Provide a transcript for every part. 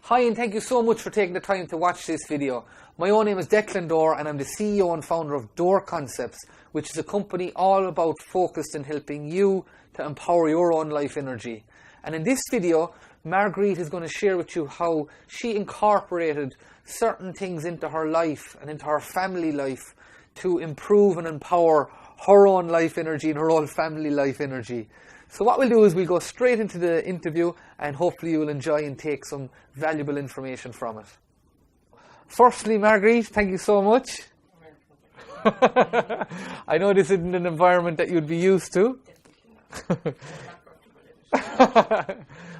Hi, and thank you so much for taking the time to watch this video. My own name is Declan Dorr, and I'm the CEO and founder of Dorr Concepts, which is a company all about focused in helping you to empower your own life energy. And in this video, Marguerite is going to share with you how she incorporated certain things into her life and into her family life to improve and empower her own life energy and her own family life energy. So what we'll do is we'll go straight into the interview, and hopefully you will enjoy and take some valuable information from it. Firstly, Marguerite, thank you so much. I know this isn't an environment that you'd be used to.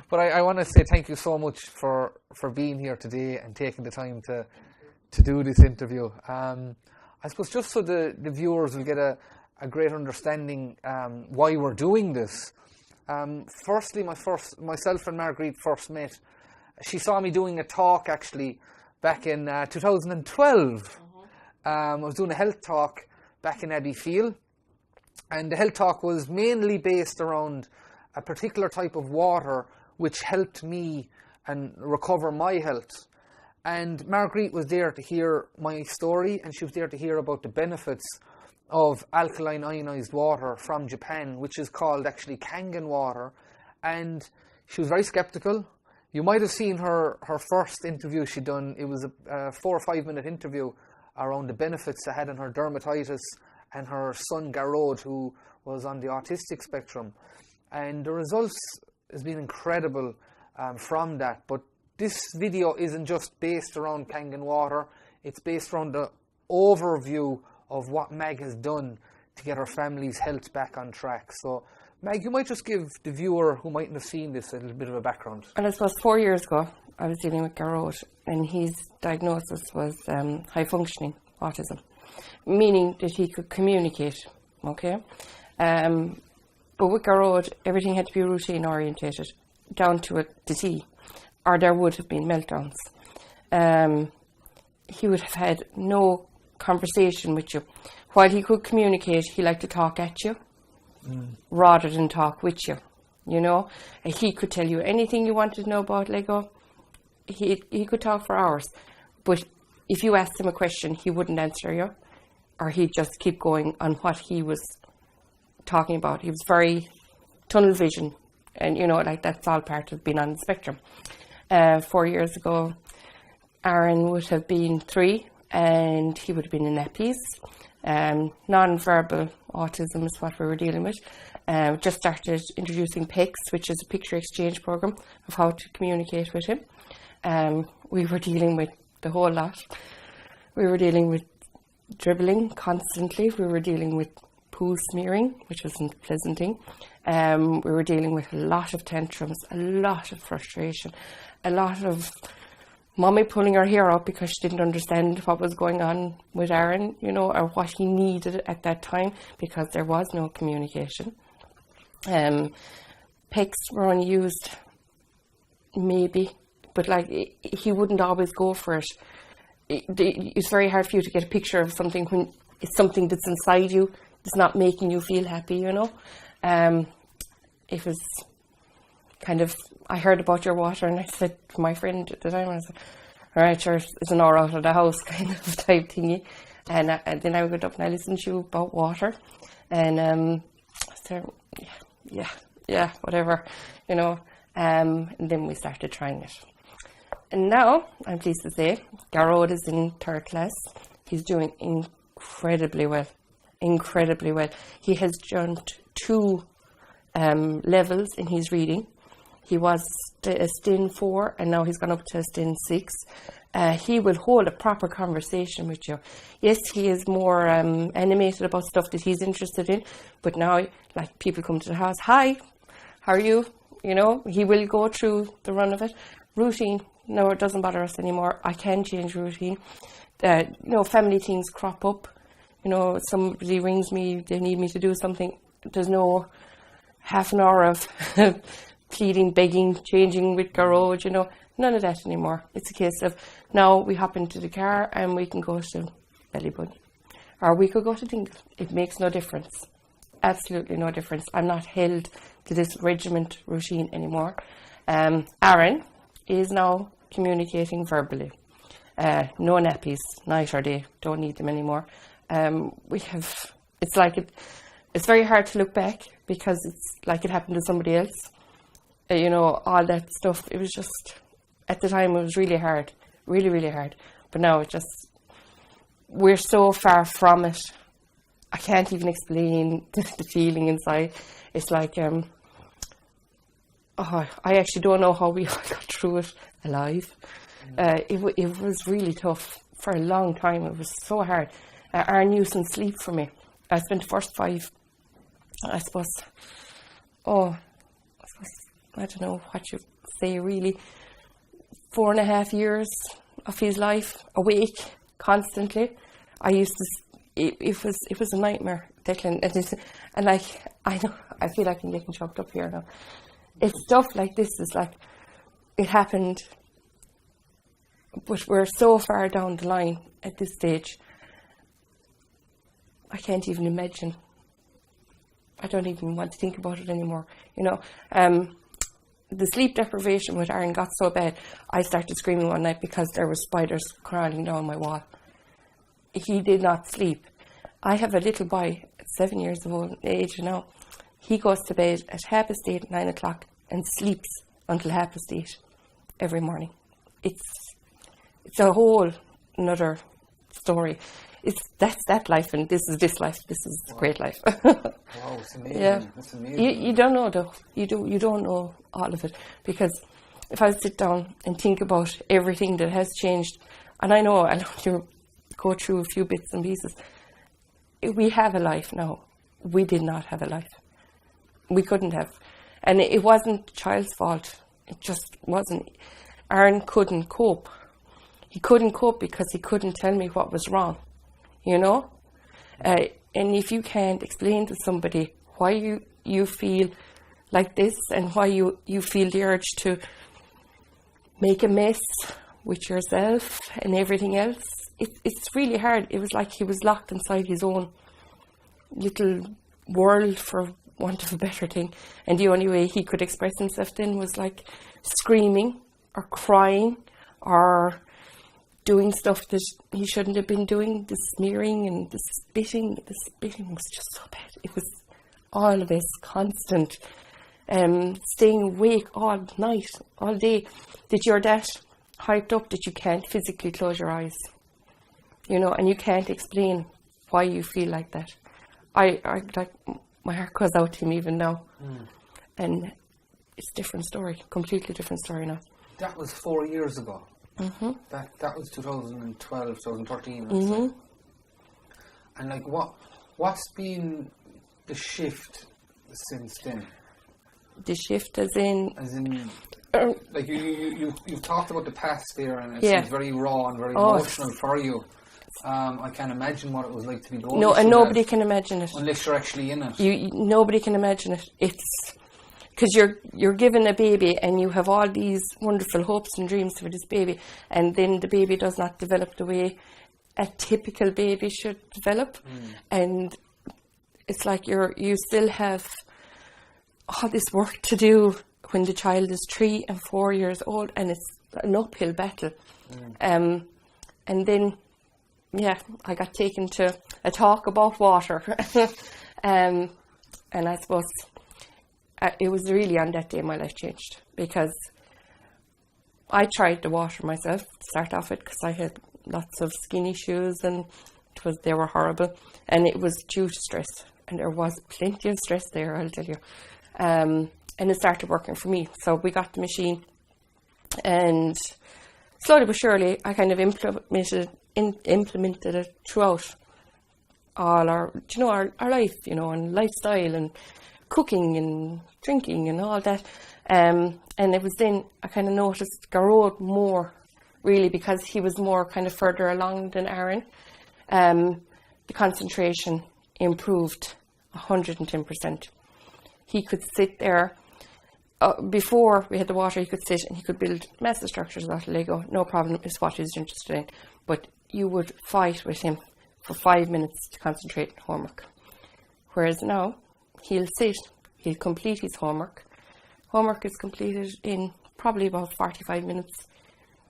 But I want to say thank you so much for being here today and taking the time to do this interview. I suppose just so the viewers will get a great understanding why we're doing this. Firstly, myself and Marguerite first met. She saw me doing a talk actually back in 2012. I was doing a health talk back in Abbeyfield, and the health talk was mainly based around a particular type of water which helped me and recover my health. And Marguerite was there to hear my story, and she was there to hear about the benefits of alkaline ionized water from Japan, which is called actually Kangen Water. And she was very skeptical. You might have seen her first interview she'd done. It was a 4 or 5 minute interview around the benefits it had on her dermatitis and her son Garrod, who was on the autistic spectrum. And the results has been incredible from that. But this video isn't just based around Kangen Water. It's based around the overview of what Mag has done to get her family's health back on track. So, Mag, you might just give the viewer who mightn't have seen this a little bit of a background. Well, I suppose 4 years ago, I was dealing with Garrod, and his diagnosis was high-functioning autism, meaning that he could communicate, okay? But with Garrod, everything had to be routine-orientated, down to the T, or there would have been meltdowns. He would have had no conversation with you. While he could communicate, he liked to talk at you rather than talk with you, you know. And he could tell you anything you wanted to know about Lego. He could talk for hours, but if you asked him a question, he wouldn't answer you, or he'd just keep going on what he was talking about. He was very tunnel vision, and you know, like that's all part of being on the spectrum. 4 years ago, Aaron would have been 3, and he would have been in nappies. Non-verbal autism is what we were dealing with. Just started introducing PECS, which is a picture exchange program of how to communicate with him. We were dealing with the whole lot. We were dealing with dribbling constantly. We were dealing with poo smearing, which wasn't a pleasant thing. We were dealing with a lot of tantrums, a lot of frustration, a lot of Mommy pulling her hair out because she didn't understand what was going on with Aaron, you know, or what he needed at that time, because there was no communication. PECS were only used, maybe, but like he wouldn't always go for it. It's very hard for you to get a picture of something when it's something that's inside you, it's not making you feel happy, you know. It was kind of, I heard about your water, and I said to my friend at the time, I said, all right, sure, it's an hour out of the house kind of type thingy. And then I went up and I listened to you about water. And I said, yeah, whatever, you know. And then we started trying it. And now, I'm pleased to say, Garrod is in 3rd class. He's doing incredibly well. Incredibly well. He has jumped 2 levels in his reading. He was a STIN 4, and now he's gone up to a STIN 6. He will hold a proper conversation with you. Yes, he is more animated about stuff that he's interested in, but now, like, people come to the house, hi, how are you? You know, he will go through the run of it. Routine, no, it doesn't bother us anymore. I can change routine. You know, family things crop up. You know, somebody rings me, they need me to do something. There's no half an hour of pleading, begging, changing with Garrod, you know, none of that anymore. It's a case of now we hop into the car and we can go to Bellybun, or we could go to Dingle. It makes no difference, absolutely no difference. I'm not held to this regiment routine anymore. Aaron is now communicating verbally. No nappies, night or day, don't need them anymore. It's very hard to look back because it's like it happened to somebody else. All that stuff, it was just, at the time it was really hard, really, really hard. But now we're so far from it. I can't even explain the feeling inside. It's like, I actually don't know how we all got through it alive. It was really tough for a long time. It was so hard. Aaron used some sleep for me. I spent the first 5, I don't know what you say really, 4.5 years of his life awake constantly. It was a nightmare, Declan. And like, I feel like I'm getting choked up here now. It's stuff like this is like, it happened, but we're so far down the line at this stage. I can't even imagine. I don't even want to think about it anymore. The sleep deprivation with Aaron got so bad, I started screaming one night because there were spiders crawling down my wall. He did not sleep. I have a little boy at 7 years of age now. He goes to bed at 8:30, 9 o'clock, and sleeps until 8:30 every morning. It's a whole another story. That's that life, and this is this life. This is great life. Wow, it's amazing. Yeah. That's amazing. You don't know though. You don't know all of it, because if I sit down and think about everything that has changed, and I know I'll have to go through a few bits and pieces. We have a life now. We did not have a life. We couldn't have, and it wasn't the child's fault. It just wasn't. Aaron couldn't cope. He couldn't cope because he couldn't tell me what was wrong. And if you can't explain to somebody why you feel like this and why you feel the urge to make a mess with yourself and everything else, it's really hard. It was like he was locked inside his own little world, for want of a better thing. And the only way he could express himself then was like screaming or crying or doing stuff that he shouldn't have been doing, the smearing and the spitting. The spitting was just so bad. It was all of this constant, staying awake all night, all day. That you're that hyped up that you can't physically close your eyes, and you can't explain why you feel like that. I like, my heart goes out to him even now. And it's a different story, completely different story now. That was 4 years ago. Mm-hmm. That was 2012, 2013. Mm-hmm. And like, what's been the shift since then? The shift as in like you've talked about the past there, and it seems very raw and very emotional for you. I can't imagine what it was like to be going. No, and nobody can imagine it unless you're actually in it. Nobody can imagine it. It's because you're given a baby and you have all these wonderful hopes and dreams for this baby, and then the baby does not develop the way a typical baby should develop, and it's like you still have all this work to do when the child is 3 and 4 years old, and it's an uphill battle. And then I got taken to a talk about water, and I suppose it was really on that day my life changed, because I tried the water myself to start off with, because I had lots of skin issues and they were horrible, and it was due to stress, and there was plenty of stress there, I'll tell you. And it started working for me. So we got the machine, and slowly but surely I kind of implemented it throughout all our life, and lifestyle and cooking and drinking and all that. And it was then I kind of noticed Garrod more, really, because he was more kind of further along than Aaron. The concentration improved 110%. He could sit there. Before we had the water, he could sit and he could build massive structures out of Lego. No problem, is what he was interested in. But you would fight with him for 5 minutes to concentrate on homework. Whereas now, he'll sit, he'll complete his homework. Homework is completed in probably about 45 minutes.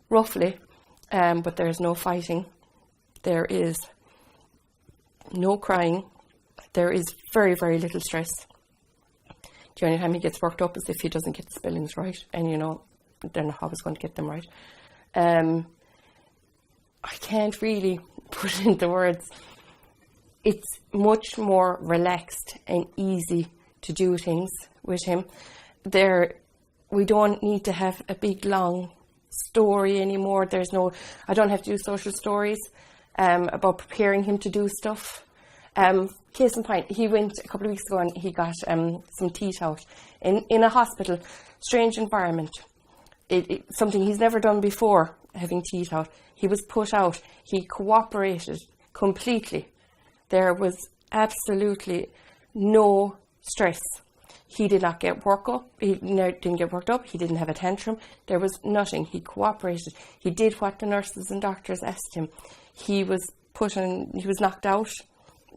roughly, but there is no fighting. There is no crying. There is very, very little stress. The only time he gets worked up is if he doesn't get the spellings right, and they're not always going to get them right. I can't really put it into words. It's much more relaxed and easy to do things with him. We don't need to have a big long story anymore. I don't have to do social stories about preparing him to do stuff. Case in point, he went a couple of weeks ago and he got some teeth out in a hospital. Strange environment. Something he's never done before, having teeth out. He was put out. He cooperated completely. There was absolutely no stress. He did not get worked up. He didn't get worked up. He didn't have a tantrum. There was nothing. He cooperated. He did what the nurses and doctors asked him. He was knocked out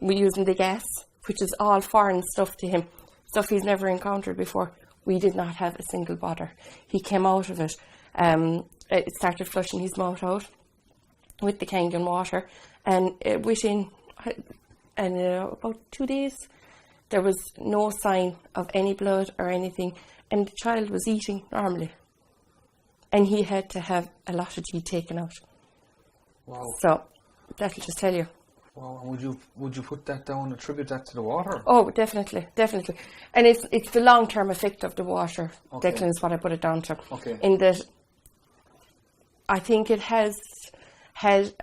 using the gas, which is all foreign stuff to him, stuff he's never encountered before. We did not have a single bother. He came out of it. It started flushing his mouth out with the Kangen Water, and within about 2 days, there was no sign of any blood or anything, and the child was eating normally. And he had to have a lot of teeth taken out. Wow. So that'll just tell you. Wow. And would you put that down, attribute that to the water? Oh, definitely. And it's the long-term effect of the water, Okay. Declan, is what I put it down to. Okay. In that, I think it has had,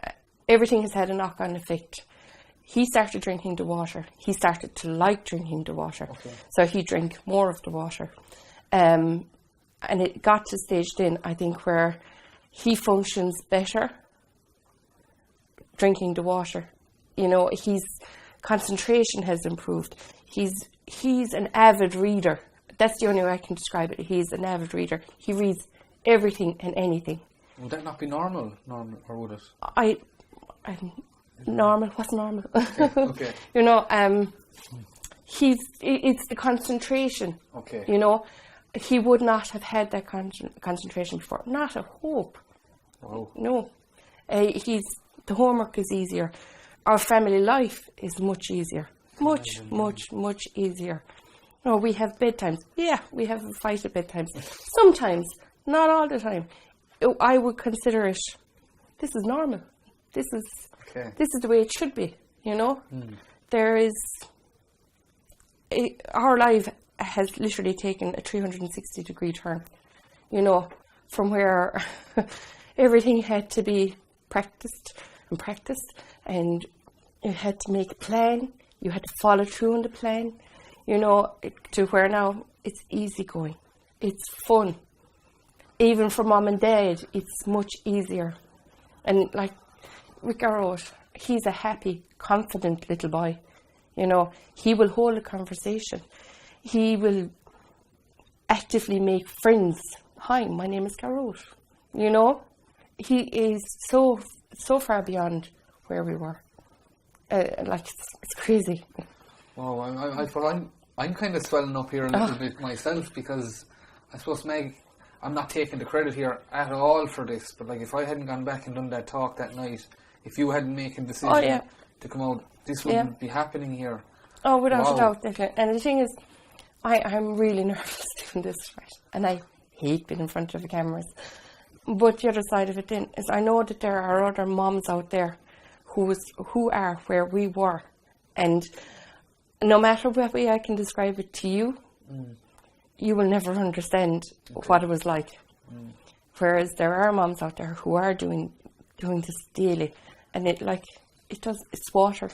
everything has had a knock-on effect. He started drinking the water. He started to like drinking the water. Okay. So he drank more of the water. And it got to the stage then, I think, where he functions better drinking the water. His concentration has improved. He's an avid reader. That's the only way I can describe it. He's an avid reader. He reads everything and anything. Would that not be normal, or would it? Normal. What's normal? Okay. It's the concentration. Okay. He would not have had that concentration before. Not a hope. Wow. No. The homework is easier. Our family life is much easier. Much easier. We have bedtimes. Yeah, we have a fight at bedtimes. Sometimes, not all the time. I would consider it, this is normal. This is the way it should be, There is, our life has literally taken a 360-degree turn, from where everything had to be practiced, and you had to make a plan, you had to follow through on the plan, to where now it's easy going, it's fun. Even for mom and dad, it's much easier. And like with Garrett, he's a happy, confident little boy. He will hold a conversation. He will actively make friends. Hi, my name is Garrett. He is so far beyond where we were. It's crazy. Wow, I'm kind of swelling up here a little bit myself, because I suppose, Meg, I'm not taking the credit here at all for this, but if I hadn't gone back and done that talk that night, if you hadn't made a decision to come out, this wouldn't be happening here. Oh, without a doubt, definitely. And the thing is, I'm really nervous doing this, right? And I hate being in front of the cameras. But the other side of it then is I know that there are other moms out there who are where we were. And no matter what way I can describe it to you, you will never understand what it was like. Whereas there are moms out there who are doing this daily, and it's water.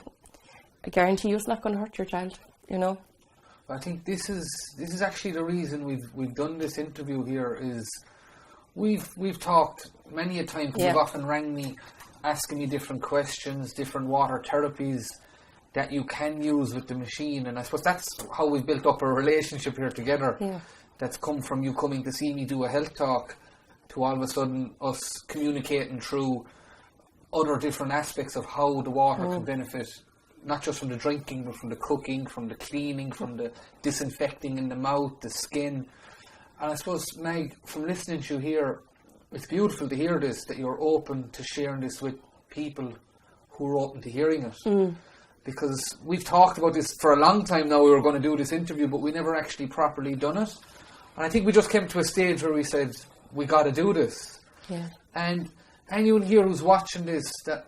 I guarantee you it's not going to hurt your child, I think this is actually the reason we've done this interview here. Is we've talked many a time, because you've often rang me asking me different questions, different water therapies that you can use with the machine, and I suppose that's how we've built up a relationship here together. Yeah. That's come from you coming to see me do a health talk to all of a sudden us communicating through other different aspects of how the water can benefit, not just from the drinking, but from the cooking, from the cleaning, from the disinfecting in the mouth, the skin. And I suppose, Meg, from listening to you here, It's beautiful to hear this, that you're open to sharing this with people who are open to hearing it. Because we've talked about this for a long time now. We were going to do this interview, but we never actually properly done it. And I think we just came to a stage where we said, we got to do this. Yeah. And anyone here who's watching this, that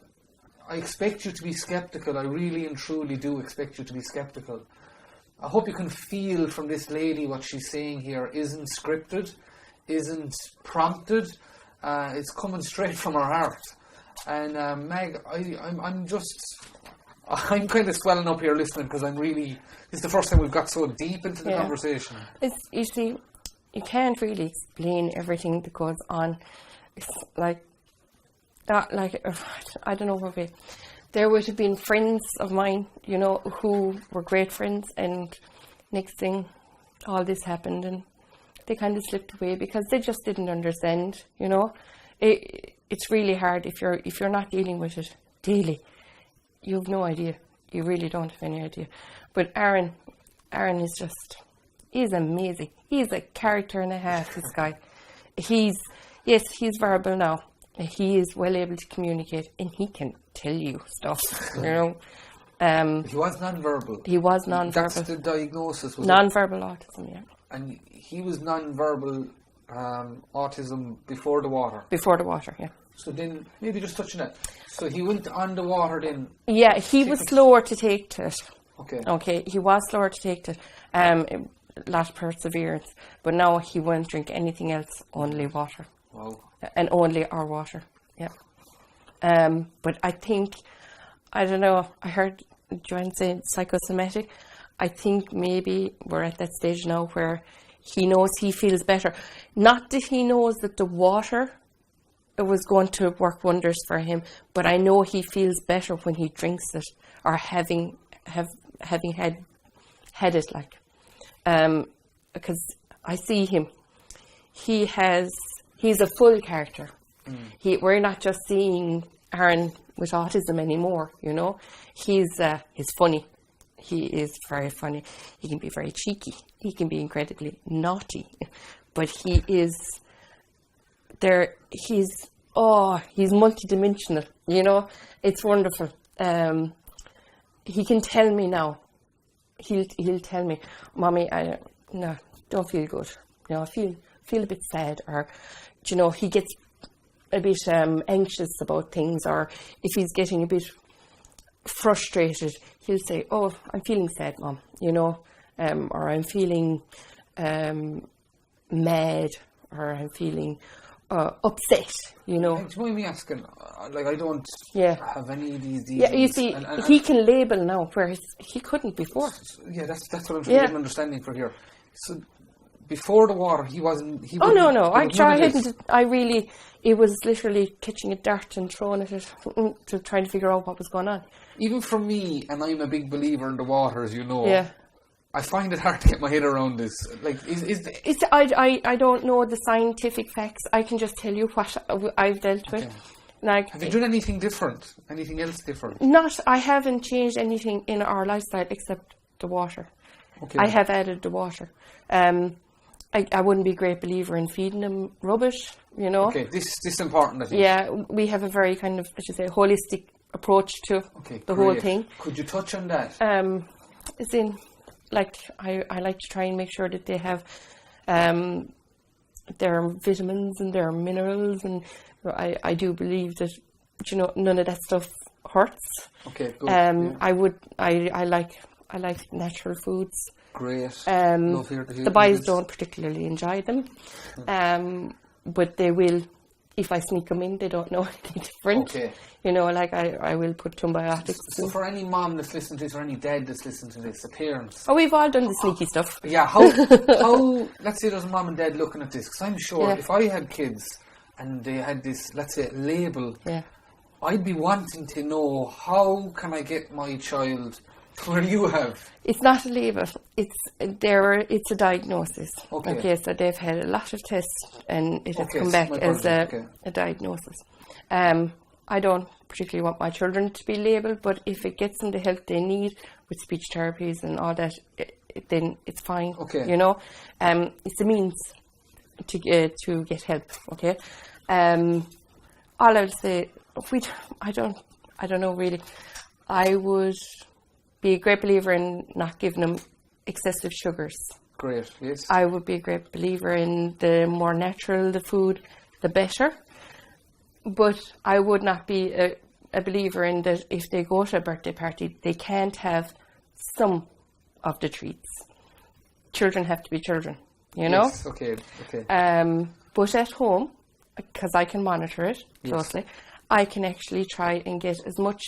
I expect you to be sceptical. I really and truly do expect you to be sceptical. I hope you can feel from this lady what she's saying here isn't scripted, isn't prompted. It's coming straight from her heart. And Meg, I'm kind of swelling up here listening because this is the first time we've got so deep into the conversation. You see, you can't really explain everything that goes on. It's like that, I don't know what it. There would have been friends of mine, you know, who were great friends, and next thing, all this happened, and they kind of slipped away because they just didn't understand, you know. It's really hard if you're not dealing with it daily. You have no idea. You really don't have any idea. But Aaron is he's amazing. He's a character and a half, this guy. He's verbal now. He is well able to communicate, and he can tell you stuff, you know. He was non-verbal. He was non-verbal. That's the diagnosis, was non-verbal autism, yeah. And he was non-verbal autism before the water. Before the water, yeah. So then, maybe just touching that. So he went on the water then. Yeah, he was slower to take to it. Okay, he was slower to take to it. A lot of perseverance. But now he won't drink anything else, only water. Wow. And only our water, yeah. But I think, I don't know, I heard Joanne say psychosomatic. I think maybe we're at that stage now where he knows he feels better. Not that he knows that the water was going to work wonders for him, but I know he feels better when he drinks it, or having had it, like. Because I see him. He's a full character. We're not just seeing Aaron with autism anymore, you know. He's funny. He is very funny. He can be very cheeky. He can be incredibly naughty. But he is there. He's multidimensional, you know. It's wonderful. He can tell me now. He'll tell me, Mommy, I don't feel good. You know, I feel a bit sad, or, you know, he gets a bit anxious about things, or if he's getting a bit frustrated, he'll say, "Oh, I'm feeling sad, Mom," you know, or I'm feeling mad, or I'm feeling upset, you know. Do you mind me asking? Like, I don't have any of these. Yeah, you see, he can label now, whereas he couldn't before. Yeah, that's what I'm trying to get an understanding for here. So, before the water, he wasn't. No. It was literally catching a dart and throwing it to try to figure out what was going on. Even for me, and I'm a big believer in the water, as you know. Yeah. I find it hard to get my head around this. Like, I don't know the scientific facts. I can just tell you what I've dealt with. Like, have you done anything different? Anything else different? I haven't changed anything in our lifestyle except the water. Okay. I have added the water. I wouldn't be a great believer in feeding them rubbish, you know. Okay, this is important, I think. Yeah, we have a very kind of, holistic approach to the whole thing. Could you touch on that? As in, like, I like to try and make sure that they have their vitamins and their minerals, and I do believe that, you know, none of that stuff hurts. Okay, good. I like natural foods. Great. The boys don't particularly enjoy them, but they will. If I sneak them in, they don't know anything different. Okay. You know, like I will put probiotics. So for any mom that's listening to this, or any dad that's listening to this, a parent. Oh, we've all done the sneaky stuff. Yeah. How? Let's say there's a mom and dad looking at this, because I'm sure if I had kids and they had this, let's say, label, I'd be wanting to know, how can I get my child where you have? It's not a label. It's a diagnosis. Okay, so they've had a lot of tests and it has come back as a diagnosis. I don't particularly want my children to be labelled, but if it gets them the help they need with speech therapies and all that, then it's fine. Okay. You know, it's a means to get help. Okay, All I'll say, I don't know really. I would be a great believer in not giving them excessive sugars. Great, yes. I would be a great believer in the more natural the food, the better. But I would not be a believer in that if they go to a birthday party, they can't have some of the treats. Children have to be children, you know? Yes, okay. But at home, because I can monitor it closely, I can actually try and get as much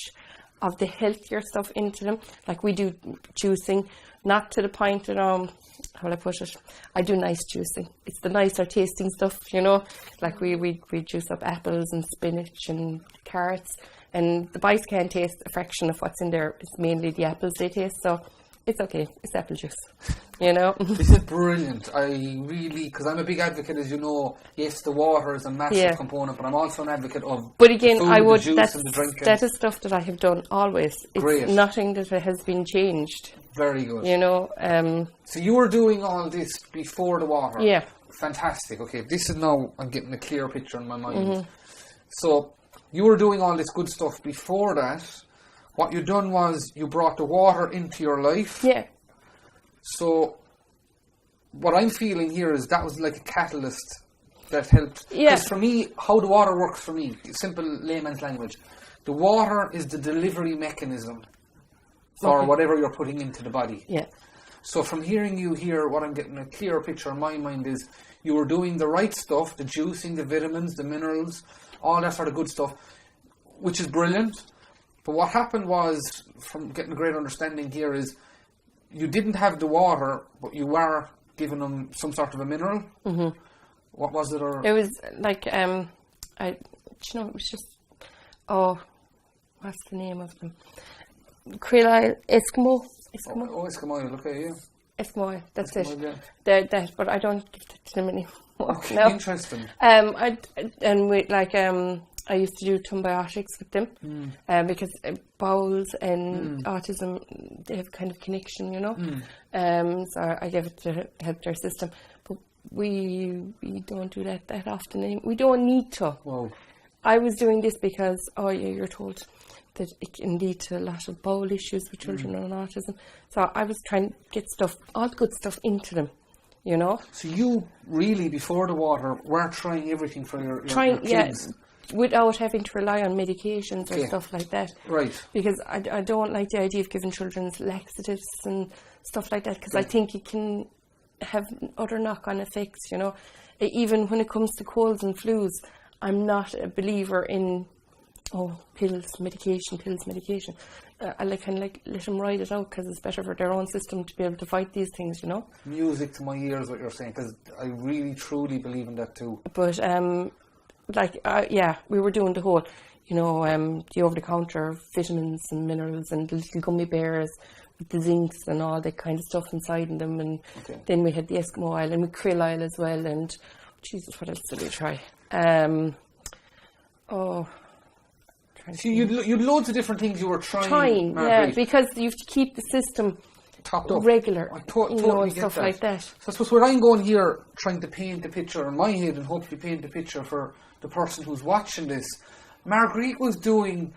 of the healthier stuff into them. Like we do juicing, not to the point that, how will I put it? I do nice juicing. It's the nicer tasting stuff, you know? Like we juice up apples and spinach and carrots, and the boys can't taste a fraction of what's in there. It's mainly the apples they taste, so it's okay. It's apple juice, you know? This is brilliant. I really, because I'm a big advocate, as you know. Yes, the water is a massive component, but I'm also an advocate of but again, the food, I would, the juice and the drinking. That is stuff that I have done always. It's Great. Nothing that has been changed. Very good. You know? So you were doing all this before the water? Yeah. Fantastic. Okay, this is now, I'm getting a clear picture in my mind. So you were doing all this good stuff before that. What you done was you brought the water into your life. Yeah. So what I'm feeling here is that was like a catalyst that helped. Yeah. Because for me, how the water works for me, simple layman's language, the water is the delivery mechanism for whatever you're putting into the body. Yeah. So from hearing you here, what I'm getting a clearer picture in my mind is you were doing the right stuff, the juicing, the vitamins, the minerals, all that sort of good stuff, which is brilliant. But what happened was, from getting a great understanding here, is you didn't have the water, but you were giving them some sort of a mineral. What was it? Or it was like, it was just, what's the name of them? Krill oil, Eskimo. Eskimo, okay, yeah. Eskimo, that's Eskimo, it. yeah. That, but I don't give that to them anymore. Okay, no. Interesting. I used to do symbiotics with them because bowels and autism, they have kind of connection, you know. So I gave it to help their system. But we don't do that often anymore. We don't need to. Whoa. I was doing this because, you're told that it can lead to a lot of bowel issues with children on autism. So I was trying to get all the good stuff into them, you know. So you really, before the water, were trying everything for your kids? Yeah. Without having to rely on medications or stuff like that. Right. Because I don't like the idea of giving children laxatives and stuff like that, because I think it can have other knock-on effects, you know. Even when it comes to colds and flus, I'm not a believer in, medication. I let them ride it out, because it's better for their own system to be able to fight these things, you know. Music to my ears, what you're saying, because I really, truly believe in that too. But, we were doing the whole, the over-the-counter vitamins and minerals and little gummy bears with the zincs and all that kind of stuff inside in them. And then we had the Eskimo oil and krill oil as well. And Jesus, what else did we try? So you'd loads of different things you were trying, Marguerite. Yeah, because you have to keep the system topped up, regular, I totally get stuff that. like that. So I suppose where I'm going here, trying to paint a picture in my head and hopefully paint a picture for the person who's watching this, Marguerite was doing,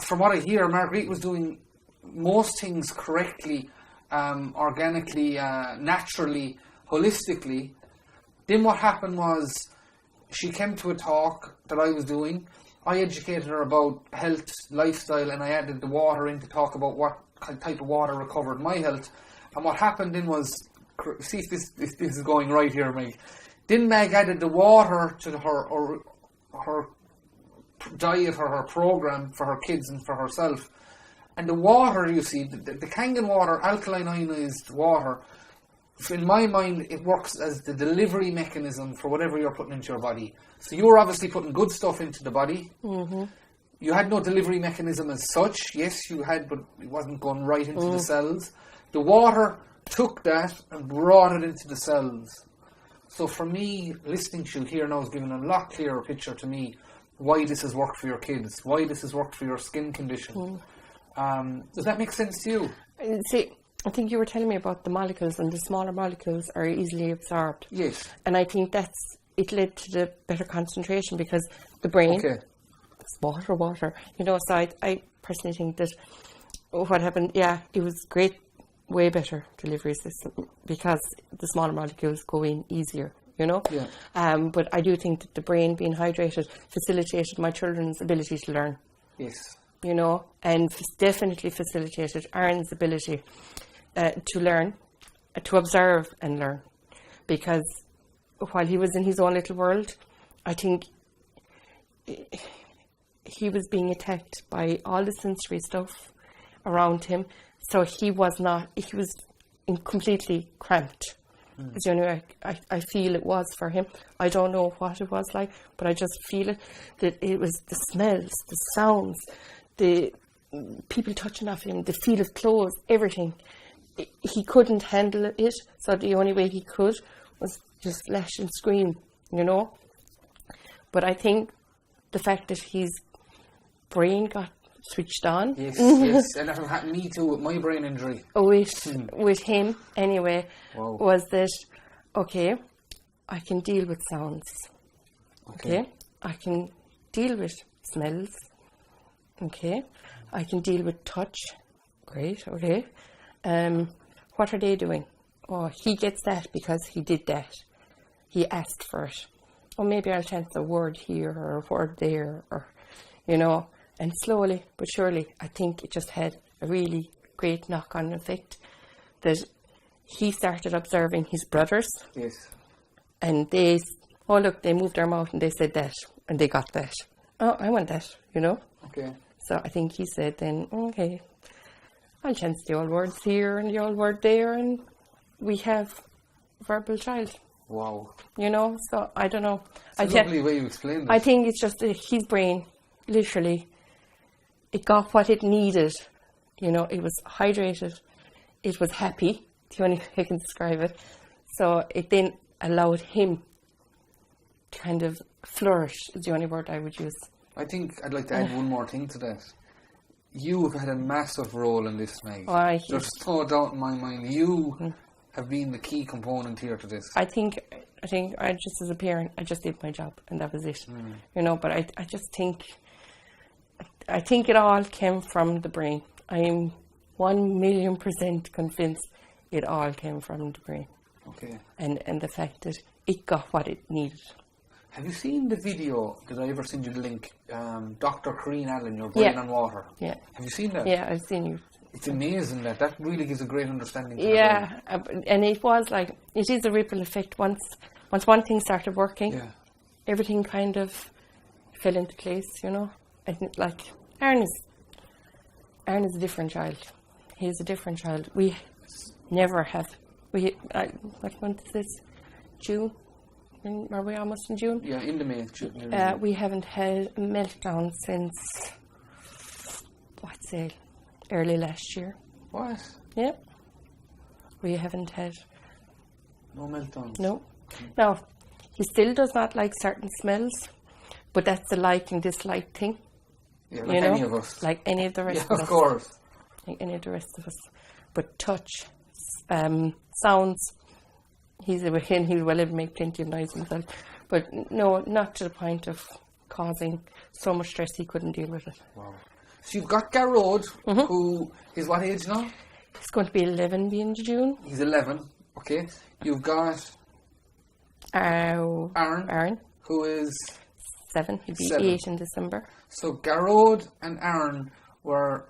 from what I hear, Marguerite was doing most things correctly, organically, naturally, holistically. Then what happened was she came to a talk that I was doing. I educated her about health, lifestyle, and I added the water in to talk about what type of water recovered my health. And what happened then was, see if this is going right here, Meg. Then Meg added the water to her diet or her program for her kids and for herself. And the water, you see, the Kangen water, alkaline ionized water, in my mind, it works as the delivery mechanism for whatever you're putting into your body. So you were obviously putting good stuff into the body. Mm-hmm. You had no delivery mechanism as such. Yes, you had, but it wasn't going right into the cells. The water took that and brought it into the cells. So for me, listening to you here now is giving a lot clearer picture to me why this has worked for your kids, why this has worked for your skin condition. Does that make sense to you? See, I think you were telling me about the molecules, and the smaller molecules are easily absorbed. Yes. And I think that's it led to the better concentration because the brain, it's water. You know, so I personally think that what happened, it was great, way better delivery system because the smaller molecules go in easier, you know. Yeah. But I do think that the brain being hydrated facilitated my children's ability to learn. Yes. You know, and definitely facilitated Aaron's ability to learn, to observe and learn. Because while he was in his own little world, I think he was being attacked by all the sensory stuff around him. So he was completely cramped. It's the only way I feel it was for him. I don't know what it was like, but I just feel it, that it was the smells, the sounds, the people touching off him, the feel of clothes, everything. He couldn't handle it, so the only way he could was just lash and scream, you know. But I think the fact that his brain got switched on. Yes, and that happened to me too with my brain injury. With him, anyway, Wow. was that, okay, I can deal with sounds. Okay, I can deal with smells. Okay, I can deal with touch. Great, okay. What are they doing? Oh, he gets that because he did that. He asked for it. Or maybe I'll chance a word here or a word there, or, you know. And slowly but surely, I think it just had a really great knock-on effect that he started observing his brothers. Yes. And they moved their mouth and they said that, and they got that. Oh, I want that, you know. Okay. So I think he said then, okay, I'll chance the old words here and the old word there, and we have a verbal child. Wow. You know, so I don't know. It's a lovely way you explain this. I think it's just his brain, literally, it got what it needed. You know, it was hydrated. It was happy. The only way I can describe it. So it then allowed him to kind of flourish, is the only word I would use. I think I'd like to add one more thing to that. You have had a massive role in this, Meg. There's no doubt in my mind. You have been the key component here to this. I think I just, as a parent, I just did my job and that was it. You know, but I just think, I think it all came from the brain. I am 1,000,000% convinced it all came from the brain. Okay. And the fact that it got what it needed. Have you seen the video? Did I ever send you the link? Dr. Corrine Allen, Your Brain and Water. Yeah. Have you seen that? Yeah, I've seen you. It's amazing that really gives a great understanding to the brain. And it was like, it is a ripple effect. Once one thing started working, everything kind of fell into place, you know. And like, Aaron is a different child. He is a different child. We never have. What month is this? June? Are we almost in June? Yeah, in the May. June. We haven't had a meltdown since, early last year. What? Yeah. We haven't had. No meltdowns? No. Now, he still does not like certain smells, but that's a like and dislike thing. Yeah, like any of us. Like any of the rest of us. Of course. Like any of the rest of us. But touch, sounds, he'll make plenty of noise himself. But no, not to the point of causing so much stress he couldn't deal with it. Wow. So you've got Garrod, who is what age now? He's going to be 11 in June. He's 11, okay. You've got Aaron, who is 7. He'll be 8 in December. So Garrod and Aaron were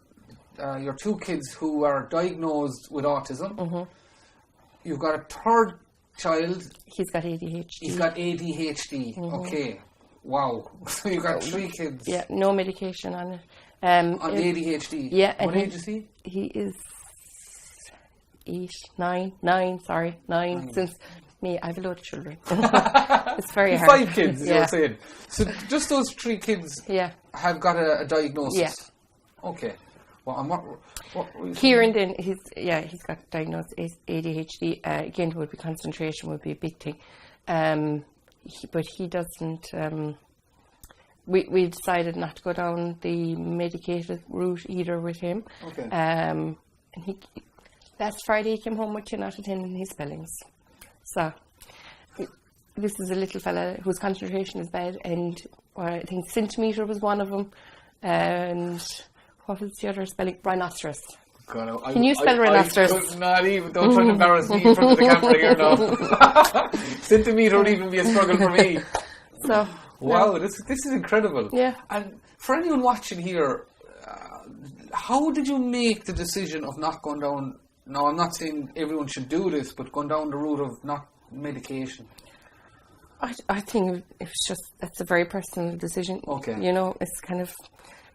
your two kids who are diagnosed with autism. You've got a third child. He's got ADHD. He's got ADHD. Okay. Wow. So you've got 3 kids. Yeah, no medication on it. On ADHD. Yeah. What age is he? He is 9 since me. I have a lot of children. It's very hard. 5 kids, is what I'm saying. So just those 3 kids have got a diagnosis. Yeah. Okay. Well, what Kieran then, he's got diagnosed ADHD. Again, would be concentration would be a big thing. But he doesn't. We decided not to go down the medicated route either with him. Okay. And last Friday he came home with 2 out of 10 in his spellings. So this is a little fella whose concentration is bad, and I think centimetre was one of them, and what was the other spelling? Rhinoceros. God, Can you spell rhinoceros? I could not even. Don't try to embarrass me in front of the camera here now. Centimetre would even be a struggle for me. So wow, this is incredible. Yeah. And for anyone watching here, how did you make the decision of not going down? Now, I'm not saying everyone should do this, but going down the route of not medication. I think it's just, that's a very personal decision. Okay. You know, it's kind of,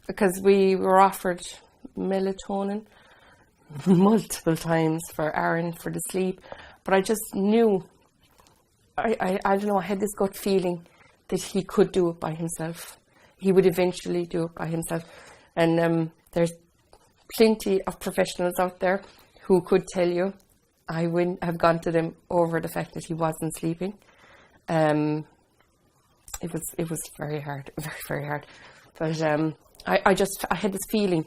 because we were offered melatonin multiple times for Aaron for the sleep, but I just knew, I don't know, I had this gut feeling that he could do it by himself. He would eventually do it by himself. And there's plenty of professionals out there who could tell you. I wouldn't have gone to them over the fact that he wasn't sleeping. It was very hard, very, very hard. But I had this feeling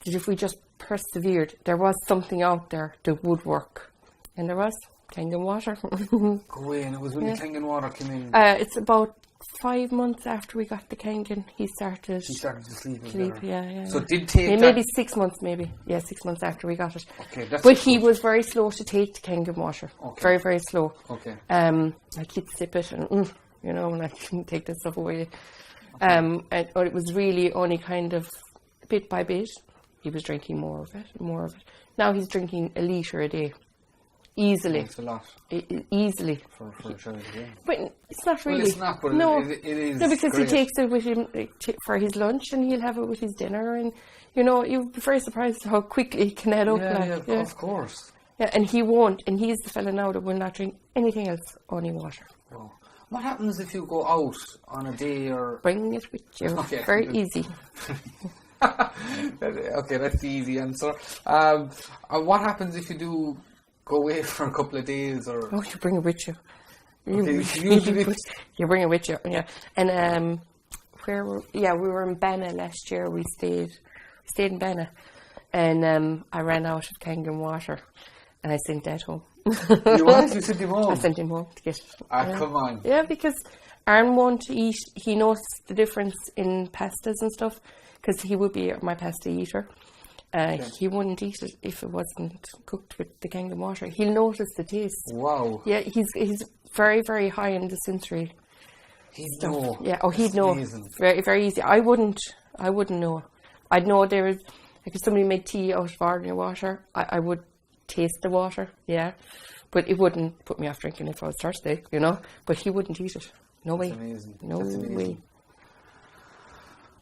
that if we just persevered, there was something out there that would work. And there was Kangen Water. Go away, and it was when the Kangen Water came in. It's about 5 months after we got the Kangen, he started to sleep. Yeah. So it did take maybe 6 months, maybe. Yeah, 6 months after we got it. Okay, that's but he was very slow to take the Kangen Water. Okay. Very, very slow. Okay. Like he'd sip it and, you know, and I couldn't take this stuff away. And it was really only kind of bit by bit, he was drinking more of it. Now he's drinking 1 litre a day. Easily. That's a lot. Easily. For a child, yeah. But it's not really. Well, it's not, but no, it is. No, because great. he takes it with him for his lunch, and he'll have it with his dinner, and you know, you'd be very surprised how quickly it can add up. Yeah, of course. Yeah, and he won't, and he's the fella now that will not drink anything else, only water. Oh. What happens if you go out on a day or? Bring it with you. Okay. Very easy. Okay, that's the easy answer. What happens if you do go away for a couple of days or? Oh, you bring it with you. Okay, you bring it with you, yeah. And we were in Banna last year. We stayed in Banna, and I ran out of Kangen Water, and I sent Dad home. You sent him home? I sent him home to get it. Come on. Yeah, because Aaron won't eat. He knows the difference in pastas and stuff, because he would be my pasta eater. He wouldn't eat it if it wasn't cooked with the Kangen Water. He'll notice the taste. Wow. Yeah, he's very, very high in the sensory. He'd know. Yeah, he'd know. Amazing. Very, very easy. I wouldn't know. I'd know there was, like if somebody made tea out of ordinary water, I would taste the water, yeah. But it wouldn't put me off drinking if I was thirsty, you know. But he wouldn't eat it. No way. Amazing. No way.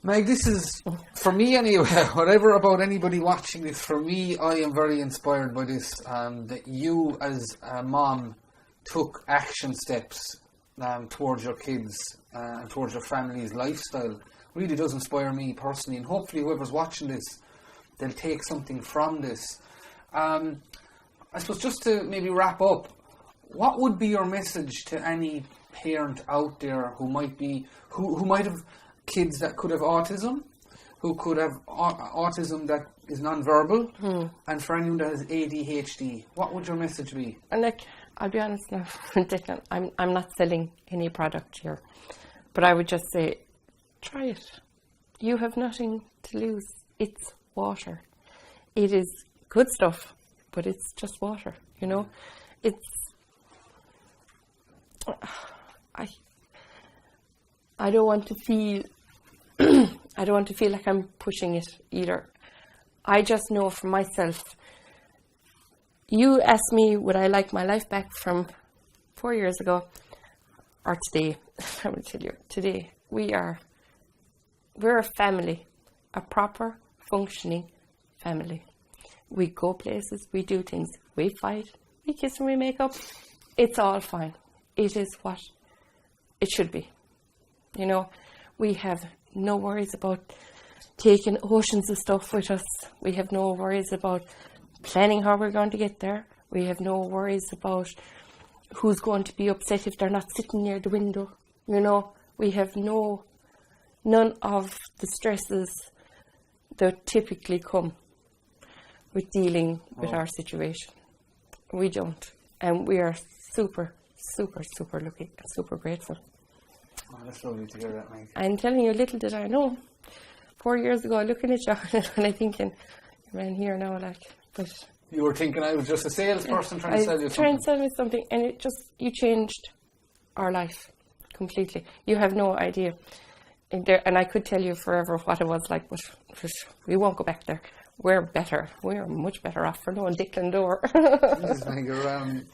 Meg, this is, for me anyway, whatever about anybody watching this, for me, I am very inspired by this, that you as a mom took action steps towards your kids and towards your family's lifestyle. Really does inspire me personally, and hopefully whoever's watching this, they'll take something from this. I suppose just to maybe wrap up, what would be your message to any parent out there who might be, who might have kids that could have autism, who could have autism that is non-verbal, and for anyone that has ADHD, what would your message be? And like, I'll be honest now, Declan, I'm not selling any product here, but I would just say, try it. You have nothing to lose. It's water. It is good stuff, but it's just water, you know? I don't want to feel I don't want to feel like I'm pushing it either. I just know for myself. You asked me would I like my life back from 4 years ago or today. I will tell you, today we're a family, a proper functioning family. We go places, we do things, we fight, we kiss and we make up. It's all fine. It is what it should be. You know, we have no worries about taking oceans of stuff with us. We have no worries about planning how we're going to get there. We have no worries about who's going to be upset if they're not sitting near the window. You know, we have none of the stresses that typically come with dealing with our situation. We don't. And we are super, super, super lucky and super grateful. Oh, that's lovely to hear that, Meg. I'm telling you, little did I know, 4 years ago, looking at you and I'm thinking, man, here now, like, but... You were thinking I was just a salesperson trying to sell you something? Trying to sell me something, and it just, you changed our life completely. You have no idea. And I could tell you forever what it was like, but we won't go back there. We're better. We're much better off for knowing Declan Door.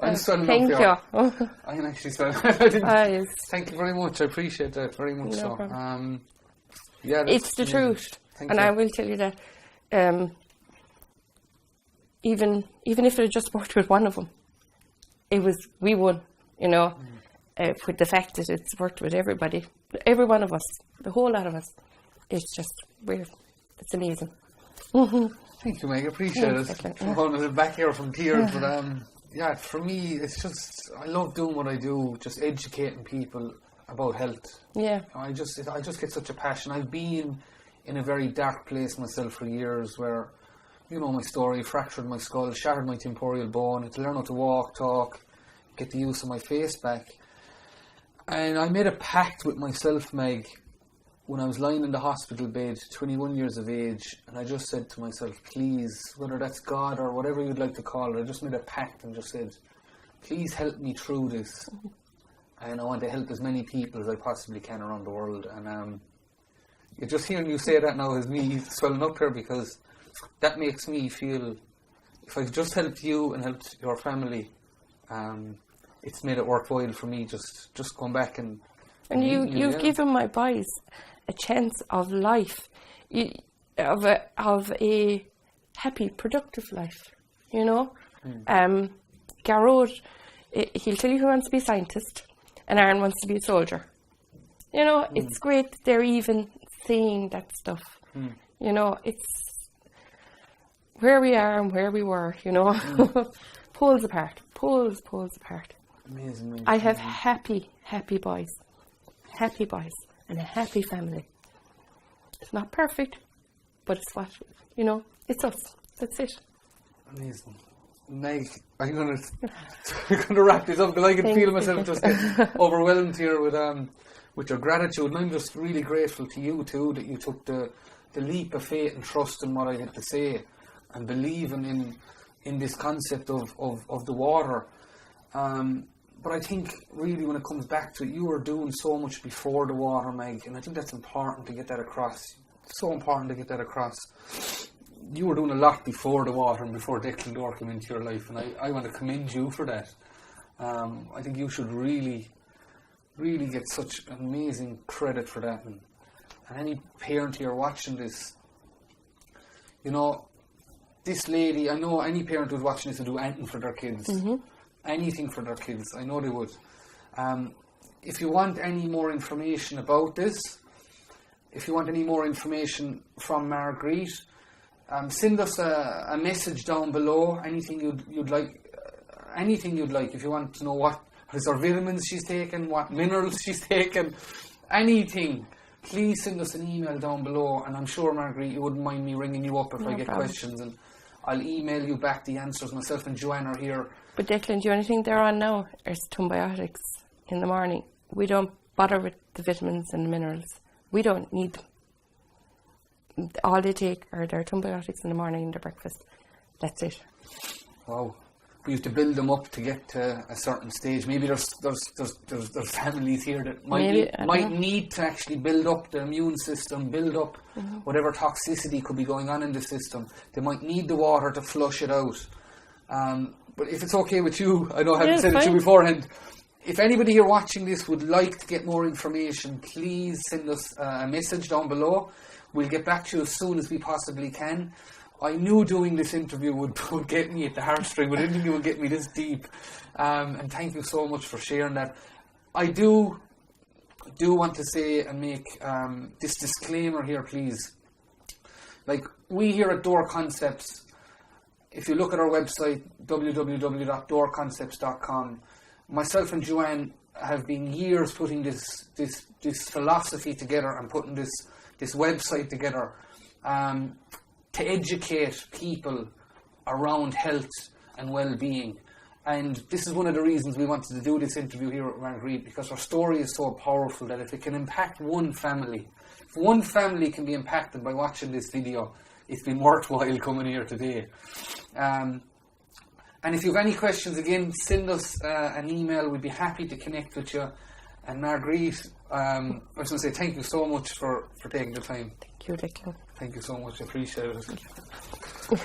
I'm swelling thank up you. I can actually swell. Yes. Thank you very much. I appreciate that very much. No problem. Yeah, it's the truth. Thank and you. I will tell you that even if it just worked with one of them, we won, you know. With the fact that it's worked with everybody, every one of us, the whole lot of us, it's just it's amazing. Thank you, Meg. I appreciate it. I'm holding it back here from tears, but yeah, for me, it's just I love doing what I do, just educating people about health. Yeah. I just get such a passion. I've been in a very dark place myself for years, where, you know, my story, fractured my skull, shattered my temporal bone, had to learn how to walk, talk, get the use of my face back. And I made a pact with myself, Meg, when I was lying in the hospital bed, 21 years of age, and I just said to myself, please, whether that's God or whatever you'd like to call it, I just made a pact and just said, please help me through this. And I want to help as many people as I possibly can around the world. And just hearing you say that now has me swelling up here, because that makes me feel, if I've just helped you and helped your family, it's made it worthwhile for me just going back and you've given my boys a chance of life, of a happy, productive life, you know. Garrod, he'll tell you he wants to be a scientist, and Aaron wants to be a soldier. You know, it's great that they're even saying that stuff. You know, it's where we are and where we were, you know. Poles apart. Amazing. I have happy boys, and a happy family. It's not perfect, but it's what, you know, it's us. That's it. Amazing. Meg, I'm gonna wrap this up, because I can feel myself just getting overwhelmed here with your gratitude, and I'm just really grateful to you too, that you took the leap of faith and trust in what I had to say, and believing in this concept of the water. But I think really when it comes back to it, you were doing so much before the water, Meg, and I think that's important to get that across. So important to get that across. You were doing a lot before the water and before Declan Door came into your life, and I want to commend you for that. I think you should really get such amazing credit for that. And any parent here watching this, you know, this lady, I know any parent who's watching this would do anything for their kids. Anything for their kids, I know they would. If you want any more information about this, if you want any more information from Marguerite, send us a message down below. Anything you'd like. If you want to know what her vitamins she's taken, what minerals she's taken, anything, please send us an email down below. And I'm sure, Marguerite, you wouldn't mind me ringing you up if I get questions, and I'll email you back the answers. Myself and Joanne are here. But Declan, the only thing they're on now is antibiotics in the morning. We don't bother with the vitamins and the minerals. We don't need them. All they take are their antibiotics in the morning and their breakfast. That's it. Wow. We have to build them up to get to a certain stage. Maybe there's families here that might need to actually build up the immune system, build up whatever toxicity could be going on in the system. They might need the water to flush it out. But if it's okay with you, I know I haven't said it to you beforehand, if anybody here watching this would like to get more information, please send us a message down below. We'll get back to you as soon as we possibly can. I knew doing this interview would get me at the heartstring, but I didn't think it would get me this deep. And thank you so much for sharing that. I do want to say and make this disclaimer here, please. Like, we here at Door Concepts, if you look at our website, www.doorconcepts.com, myself and Joanne have been years putting this philosophy together and putting this website together to educate people around health and well-being. And this is one of the reasons we wanted to do this interview here at Marguerite, because our story is so powerful that if it can impact one family, if one family can be impacted by watching this video, it's been worthwhile coming here today. And if you have any questions, again, send us an email. We'd be happy to connect with you. And Marguerite, I was going to say thank you so much for taking the time. Thank you, Declan. Thank you so much. I appreciate it.